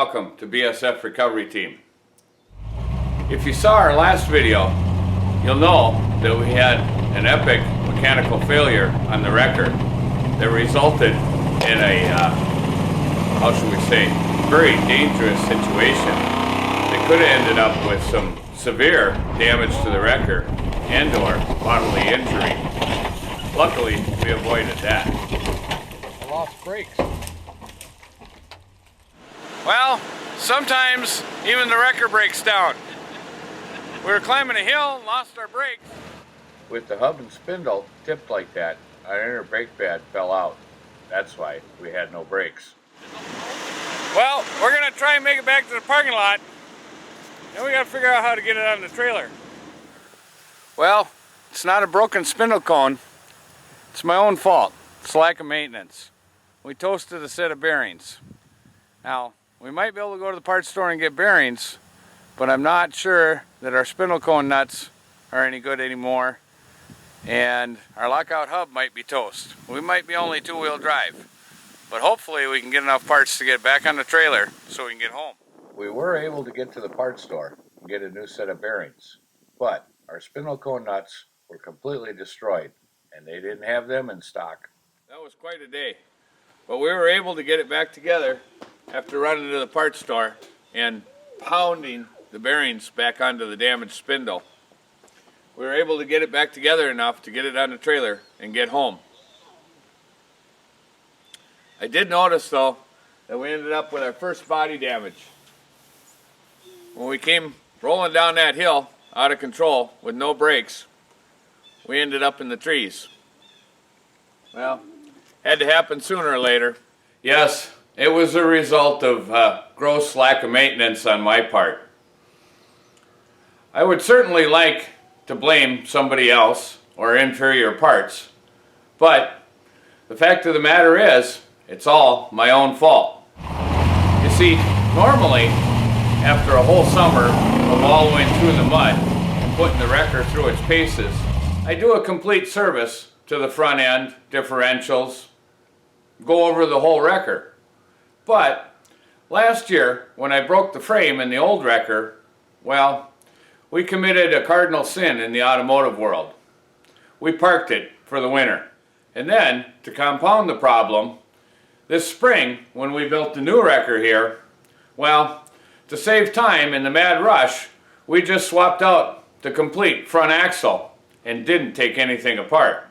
welcome to BSF Recovery Team. If you saw our last video, you'll know that we had an epic mechanical failure on the wrecker that resulted in a, how should we say, very dangerous situation that could have ended up with some severe damage to the wrecker and or bodily injury. Luckily, we avoided that. I lost brakes. Well, sometimes even the wrecker breaks down. We were climbing a hill and lost our brakes. With the hub and spindle tipped like that, our inner brake pad fell out. That's why we had no brakes. Well, we're gonna try and make it back to the parking lot. Then we gotta figure out how to get it on the trailer. Well, it's not a broken spindle cone. It's my own fault. It's lack of maintenance. We toasted a set of bearings. Now, we might be able to go to the parts store and get bearings, but I'm not sure that our spindle cone nuts are any good anymore, and our lockout hub might be toast. We might be only two-wheel drive, but hopefully we can get enough parts to get back on the trailer so we can get home. We were able to get to the parts store and get a new set of bearings, but our spindle cone nuts were completely destroyed, and they didn't have them in stock. That was quite a day, but we were able to get it back together after running to the parts store and pounding the bearings back onto the damaged spindle. We were able to get it back together enough to get it on the trailer and get home. I did notice though that we ended up with our first body damage. When we came rolling down that hill out of control with no brakes, we ended up in the trees. Well, had to happen sooner or later. Yes, it was a result of gross lack of maintenance on my part. I would certainly like to blame somebody else or inferior parts, but the fact of the matter is, it's all my own fault. You see, normally, after a whole summer of wallowing through the mud and putting the wrecker through its paces, I do a complete service to the front end, differentials, go over the whole wrecker. But last year, when I broke the frame in the old wrecker, well, we committed a cardinal sin in the automotive world. We parked it for the winter. And then, to compound the problem, this spring, when we built the new wrecker here, well, to save time in the mad rush, we just swapped out the complete front axle and didn't take anything apart.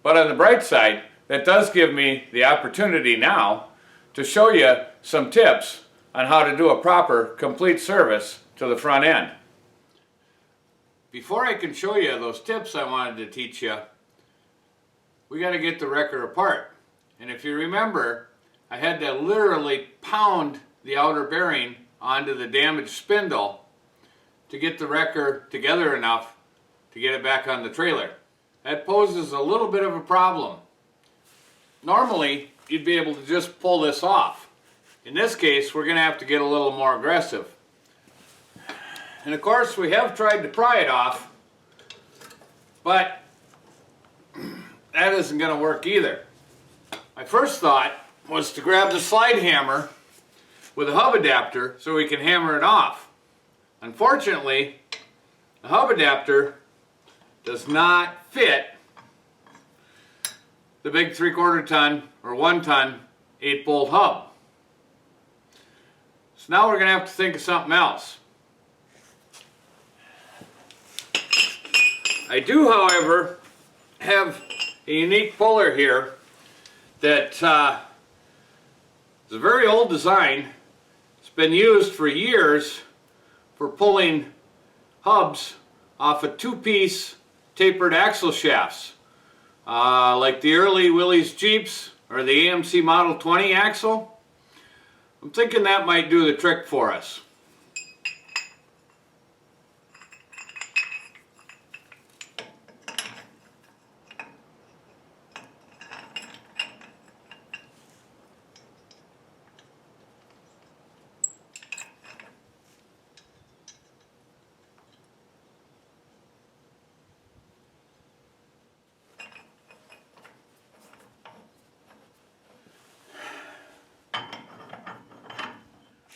But on the bright side, that does give me the opportunity now to show you some tips on how to do a proper, complete service to the front end. Before I can show you those tips I wanted to teach you, we got to get the wrecker apart. And if you remember, I had to literally pound the outer bearing onto the damaged spindle to get the wrecker together enough to get it back on the trailer. That poses a little bit of a problem. Normally, you'd be able to just pull this off. In this case, we're going to have to get a little more aggressive. And of course, we have tried to pry it off, but that isn't going to work either. My first thought was to grab the slide hammer with a hub adapter so we can hammer it off. Unfortunately, the hub adapter does not fit the big 3/4 ton or 1 ton 8-bolt hub. So now we're going to have to think of something else. I do, however, have a unique puller here that is a very old design. It's been used for years for pulling hubs off of 2-piece tapered axle shafts, like the early Willys Jeeps or the AMC Model 20 axle. I'm thinking that might do the trick for us.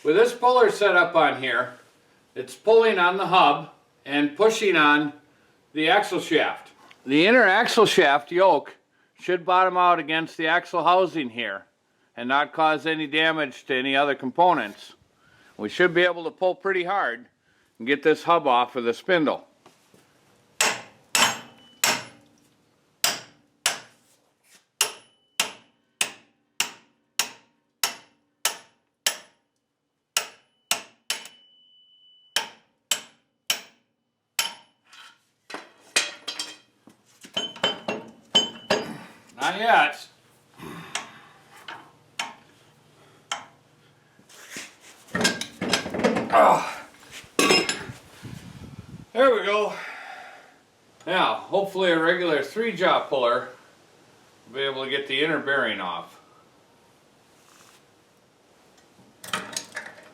With this puller set up on here, it's pulling on the hub and pushing on the axle shaft. The inner axle shaft yoke should bottom out against the axle housing here and not cause any damage to any other components. We should be able to pull pretty hard and get this hub off of the spindle. Not yet. Oh. There we go. Now, hopefully a regular 3-jaw puller will be able to get the inner bearing off.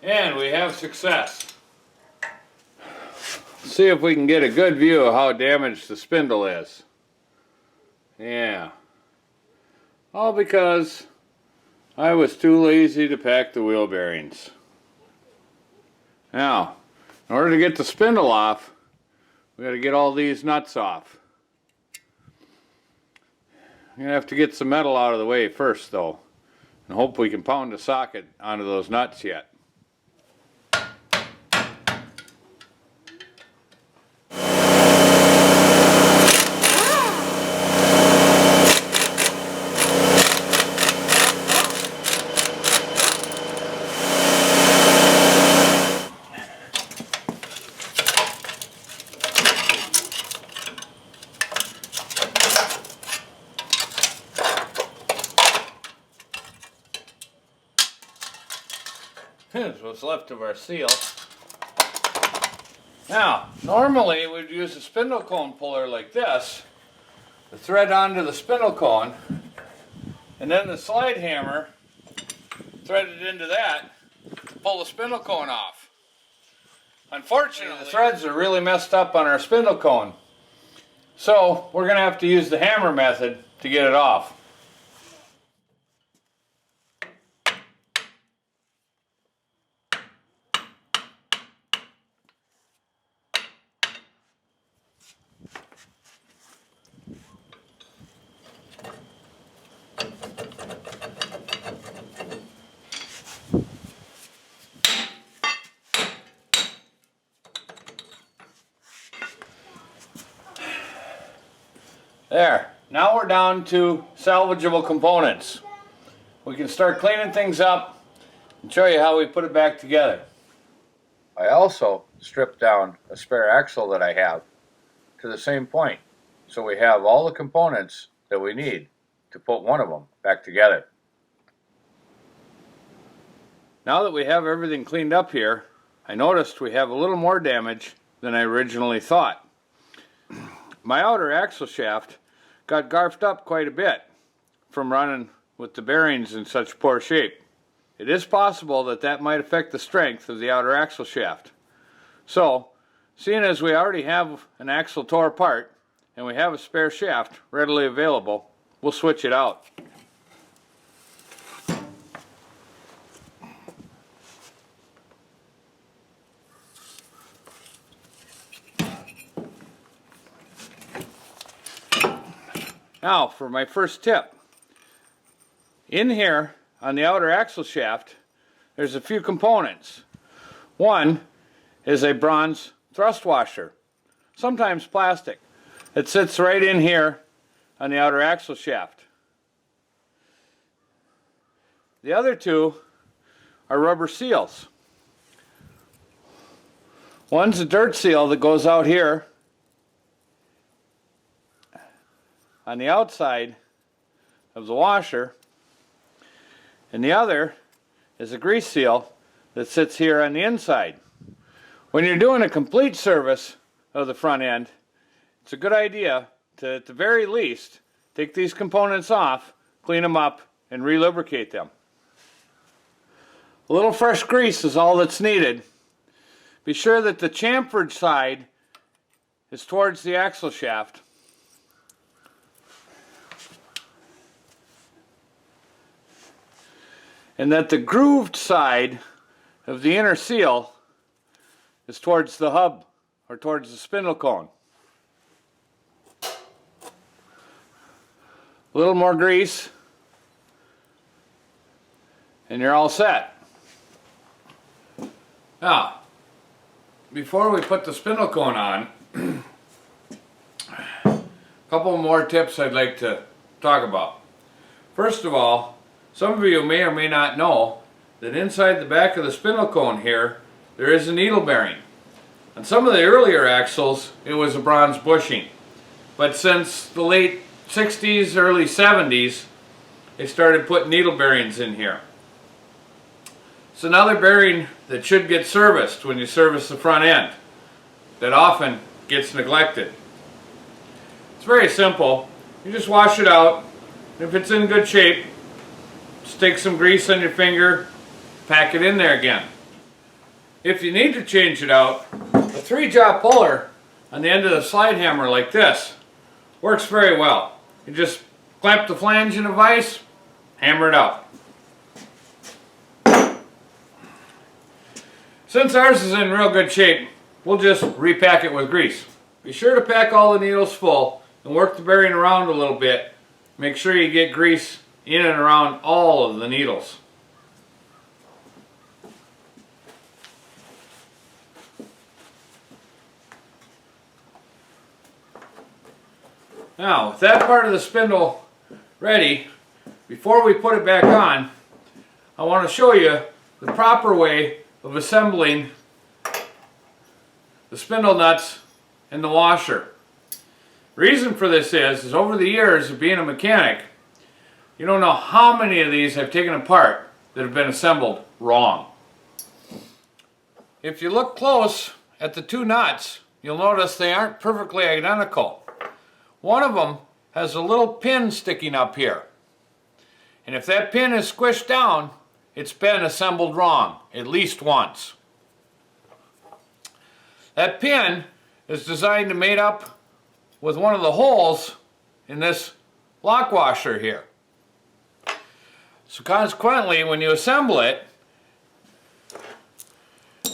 And we have success. Let's see if we can get a good view of how damaged the spindle is. Yeah. All because I was too lazy to pack the wheel bearings. Now, in order to get the spindle off, we got to get all these nuts off. I'm going to have to get some metal out of the way first though, and hope we can pound a socket onto those nuts yet. Here's what's left of our seal. Now, normally we'd use a spindle cone puller like this to thread onto the spindle cone, and then the slide hammer threaded into that to pull the spindle cone off. Unfortunately, the threads are really messed up on our spindle cone, so we're going to have to use the hammer method to get it off. There, now we're down to salvageable components. We can start cleaning things up and show you how we put it back together. I also stripped down a spare axle that I have to the same point, so we have all the components that we need to put one of them back together. Now that we have everything cleaned up here, I noticed we have a little more damage than I originally thought. My outer axle shaft got garfed up quite a bit from running with the bearings in such poor shape. It is possible that that might affect the strength of the outer axle shaft. So, seeing as we already have an axle tore apart and we have a spare shaft readily available, we'll switch it out. Now for my first tip. In here on the outer axle shaft there's a few components. One is a bronze thrust washer, sometimes plastic. It sits right in here on the outer axle shaft. The other two are rubber seals. One's a dirt seal that goes out here on the outside of the washer, and the other is a grease seal that sits here on the inside. When you're doing a complete service of the front end, it's a good idea to, at the very least, take these components off, clean them up, and re-lubricate them. A little fresh grease is all that's needed. Be sure that the chamfered side is towards the axle shaft. And that the grooved side of the inner seal is towards the hub or towards the spindle cone. A little more grease and you're all set. Now, before we put the spindle cone on, a couple more tips I'd like to talk about. First of all, some of you may or may not know that inside the back of the spindle cone here, there is a needle bearing. On some of the earlier axles, it was a bronze bushing. But since the late 60s, early 70s, they started putting needle bearings in here. It's another bearing that should get serviced when you service the front end that often gets neglected. It's very simple. You just wash it out. If it's in good shape, stick some grease on your finger, pack it in there again. If you need to change it out, a 3-jaw puller on the end of the slide hammer like this works very well. You just clamp the flange in a vise, hammer it out. Since ours is in real good shape, we'll just repack it with grease. Be sure to pack all the needles full and work the bearing around a little bit. Make sure you get grease in and around all of the needles. Now, with that part of the spindle ready, before we put it back on, I want to show you the proper way of assembling the spindle nuts and the washer. Reason for this is over the years of being a mechanic, you don't know how many of these I've taken apart that have been assembled wrong. If you look close at the two nuts, you'll notice they aren't perfectly identical. One of them has a little pin sticking up here. And if that pin is squished down, it's been assembled wrong, at least once. That pin is designed to mate up with one of the holes in this lock washer here. So consequently, when you assemble it,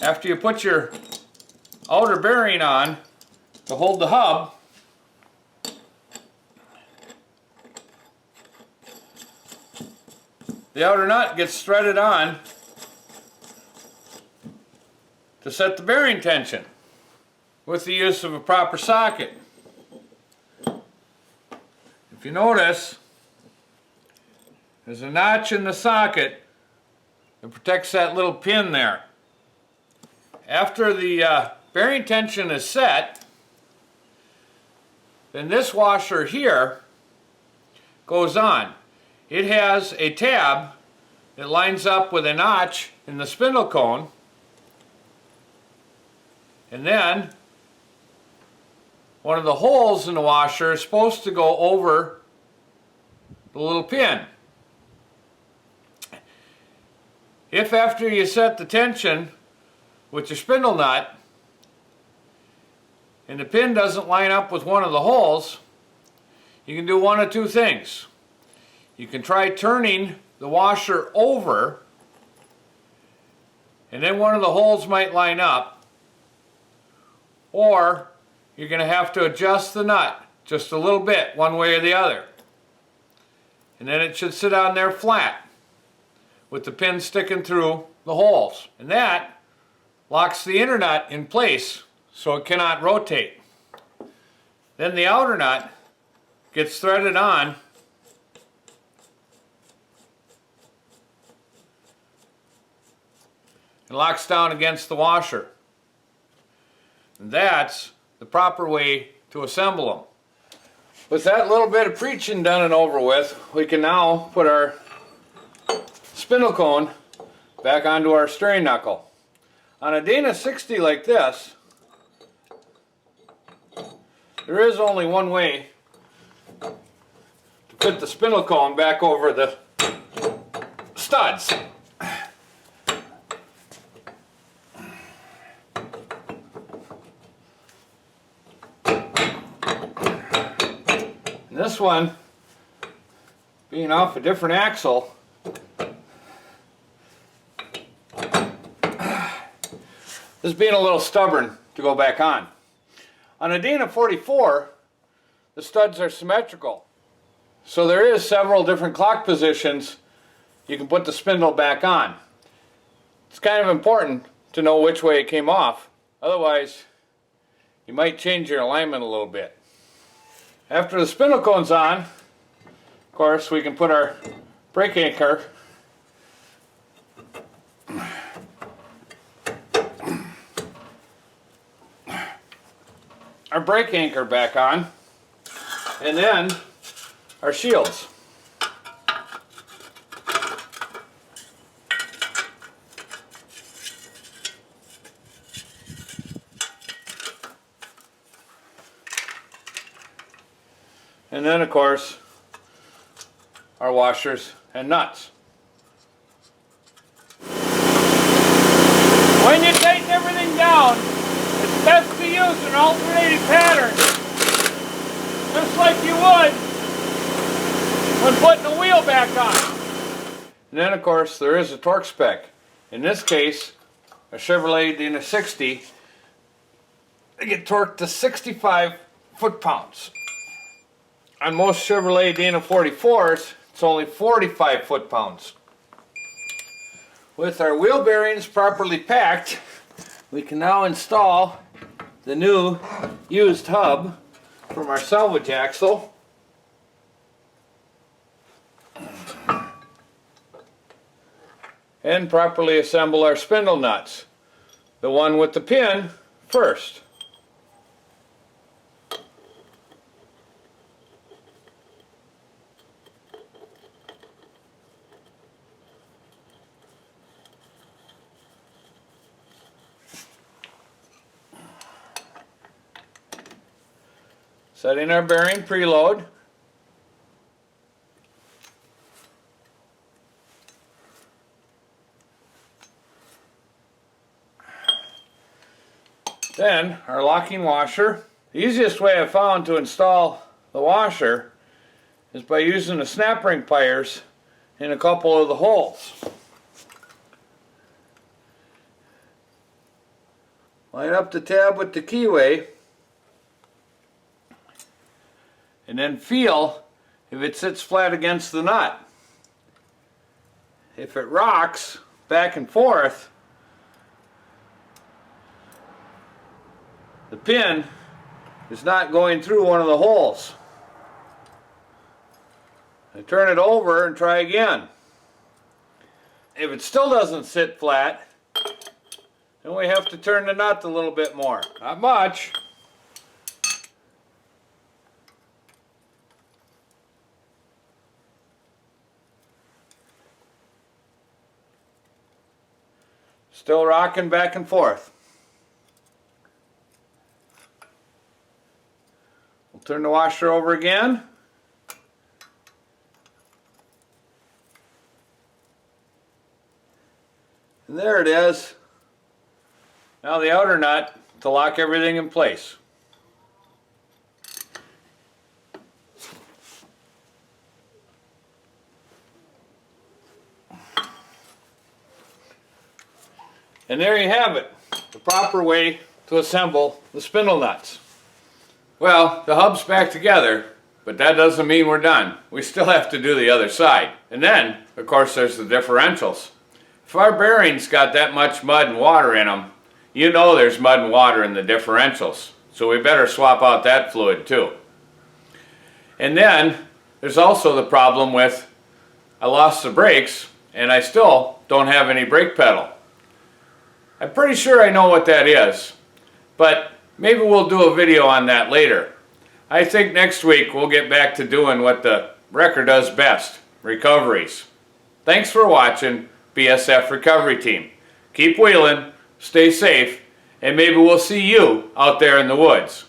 after you put your outer bearing on to hold the hub, the outer nut gets threaded on to set the bearing tension with the use of a proper socket. If you notice, there's a notch in the socket that protects that little pin there. After the bearing tension is set, then this washer here goes on. It has a tab that lines up with a notch in the spindle cone, and then one of the holes in the washer is supposed to go over the little pin. If after you set the tension with your spindle nut and the pin doesn't line up with one of the holes, you can do one of two things. You can try turning the washer over, and then one of the holes might line up, or you're going to have to adjust the nut just a little bit one way or the other. And then it should sit on there flat with the pin sticking through the holes. And that locks the inner nut in place so it cannot rotate. Then the outer nut gets threaded on and locks down against the washer. And that's the proper way to assemble them. With that little bit of preaching done and over with, we can now put our spindle cone back onto our steering knuckle. On a Dana 60 like this, there is only one way to fit the spindle cone back over the studs. This one, being off a different axle, is being a little stubborn to go back on. On a Dana 44, the studs are symmetrical. So there is several different clock positions you can put the spindle back on. It's kind of important to know which way it came off. Otherwise, you might change your alignment a little bit. After the spindle cone's on, of course, we can put our brake anchor back on, and then our shields. And then, of course, our washers and nuts. When you tighten everything down, it's best to use an alternating pattern, just like you would when putting the wheel back on. And then, of course, there is a torque spec. In this case, a Chevrolet Dana 60, they get torqued to 65 foot-pounds. On most Chevrolet Dana 44s, it's only 45 foot-pounds. With our wheel bearings properly packed, we can now install the new used hub from our salvage axle. And properly assemble our spindle nuts. The one with the pin first. Setting our bearing preload. Then our locking washer. The easiest way I've found to install the washer is by using the snap ring pliers in a couple of the holes. Line up the tab with the keyway and then feel if it sits flat against the nut. If it rocks back and forth, the pin is not going through one of the holes. I turn it over and try again. If it still doesn't sit flat, then we have to turn the nut a little bit more. Not much. Still rocking back and forth. We'll turn the washer over again. And there it is. Now the outer nut to lock everything in place. And there you have it, the proper way to assemble the spindle nuts. Well, the hub's back together, but that doesn't mean we're done. We still have to do the other side. And then, of course, there's the differentials. If our bearings got that much mud and water in them, you know there's mud and water in the differentials. So we better swap out that fluid too. And then, there's also the problem with I lost the brakes and I still don't have any brake pedal. I'm pretty sure I know what that is, but maybe we'll do a video on that later. I think next week we'll get back to doing what the wrecker does best, recoveries. Thanks for watching, BSF Recovery Team. Keep wheeling, stay safe, and maybe we'll see you out there in the woods.